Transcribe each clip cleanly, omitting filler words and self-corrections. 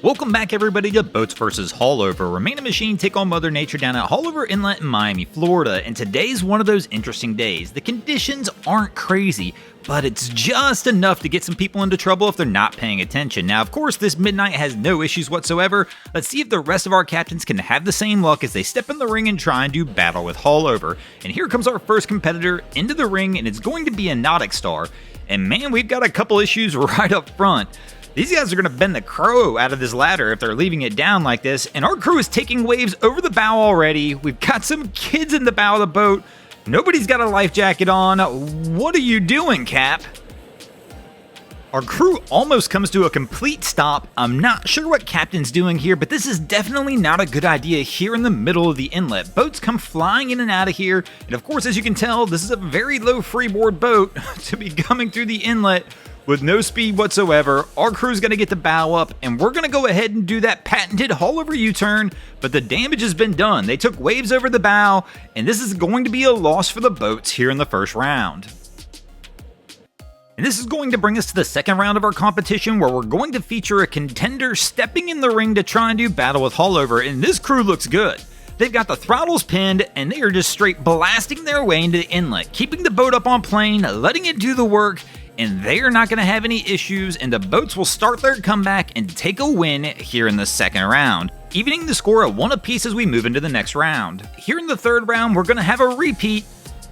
Welcome back everybody to Boats vs. Haulover, where man and machine take on Mother Nature down at Haulover Inlet in Miami, Florida, and today's one of those interesting days. The conditions aren't crazy, but it's just enough to get some people into trouble if they're not paying attention. Now, of course, this midnight has no issues whatsoever. Let's see if the rest of our captains can have the same luck as they step in the ring and try and do battle with Haulover. And here comes our first competitor into the ring, and it's going to be a Nautic Star. And man, we've got a couple issues right up front. These guys are going to bend the crow out of this ladder if they're leaving it down like this, and our crew is taking waves over the bow already. We've got some kids in the bow of the boat. Nobody's got a life jacket on. What are you doing, Cap? Our crew almost comes to a complete stop. I'm not sure what Captain's doing here, but this is definitely not a good idea here in the middle of the inlet. Boats come flying in and out of here, and of course, as you can tell, this is a very low freeboard boat to be coming through the inlet with no speed whatsoever. Our crew's going to get the bow up, and we're going to go ahead and do that patented Haulover U-turn, but the damage has been done. They took waves over the bow, and this is going to be a loss for the boats here in the first round. And this is going to bring us to the second round of our competition, where we're going to feature a contender stepping in the ring to try and do battle with Haulover, and this crew looks good. They've got the throttles pinned, and they are just straight blasting their way into the inlet, keeping the boat up on plane, letting it do the work, and they are not going to have any issues, and the boats will start their comeback and take a win here in the second round, evening the score at 1 apiece as we move into the next round. Here in the third round, we're going to have a repeat,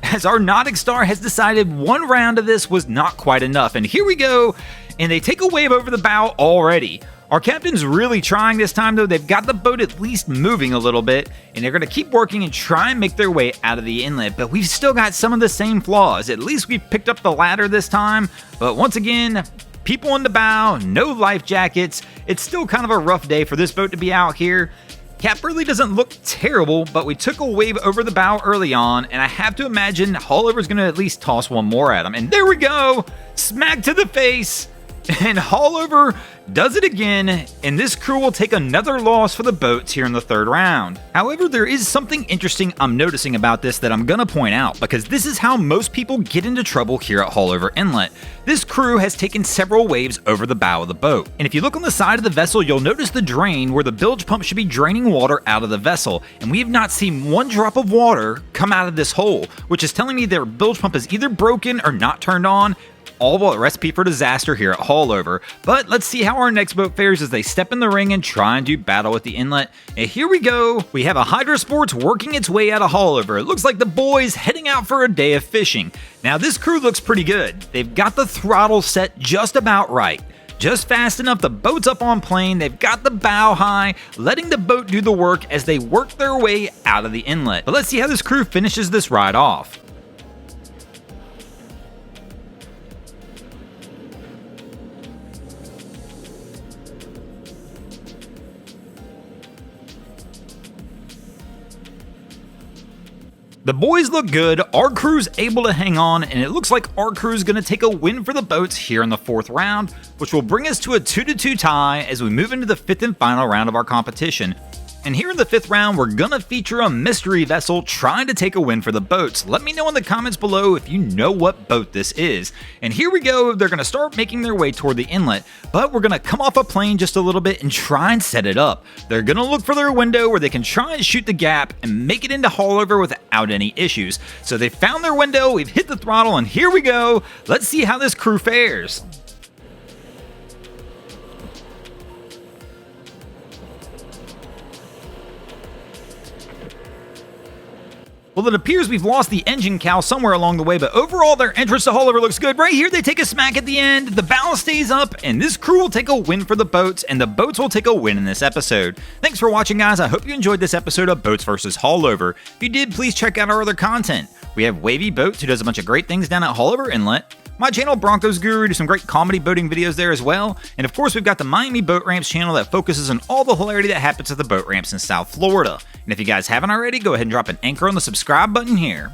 as our Nautic Star has decided one round of this was not quite enough, and here we go, and they take a wave over the bow already. Our captain's really trying this time though. They've got the boat at least moving a little bit, and they're going to keep working and try and make their way out of the inlet, but we've still got some of the same flaws. At least we've picked up the ladder this time, but once again, people in the bow, no life jackets. It's still kind of a rough day for this boat to be out here. Cap really doesn't look terrible, but we took a wave over the bow early on, and I have to imagine Haulover's going to at least toss one more at him. And there we go! Smack to the face! And Haulover does it again, and this crew will take another loss for the boats here in the third round. However, there is something interesting I'm noticing about this that I'm gonna point out, because this is how most people get into trouble here at Haulover Inlet. This crew has taken several waves over the bow of the boat, and if you look on the side of the vessel, you'll notice the drain where the bilge pump should be draining water out of the vessel, and we have not seen one drop of water come out of this hole, which is telling me their bilge pump is either broken or not turned on. All a recipe for disaster here at Haulover. But let's see how our next boat fares as they step in the ring and try and do battle with the inlet. And here we go. We have a Hydra Sports working its way out of Haulover. It looks like the boys heading out for a day of fishing. Now this crew looks pretty good. They've got the throttle set just about right. Just fast enough, the boat's up on plane, they've got the bow high, letting the boat do the work as they work their way out of the inlet. But let's see how this crew finishes this ride off. The boys look good, our crew's able to hang on, and it looks like our crew's going to take a win for the boats here in the fourth round, which will bring us to a 2-2 tie as we move into the fifth and final round of our competition. And here in the fifth round, we're going to feature a mystery vessel trying to take a win for the boats. Let me know in the comments below if you know what boat this is. And here we go, they're going to start making their way toward the inlet, but we're going to come off a plane just a little bit and try and set it up. They're going to look for their window where they can try and shoot the gap and make it into Haulover without any issues. So they found their window, we've hit the throttle, and here we go. Let's see how this crew fares. Well, it appears we've lost the engine cowl somewhere along the way, but overall their entrance to Haulover looks good. Right here, they take a smack at the end, the bow stays up, and this crew will take a win for the boats, and the boats will take a win in this episode. Thanks for watching, guys. I hope you enjoyed this episode of Boats vs. Haulover. If you did, please check out our other content. We have Wavy Boats, who does a bunch of great things down at Haulover Inlet. My channel, Broncos Guru, do some great comedy boating videos there as well. And of course, we've got the Miami Boat Ramps channel that focuses on all the hilarity that happens at the boat ramps in South Florida. And if you guys haven't already, go ahead and drop an anchor on the subscribe button here.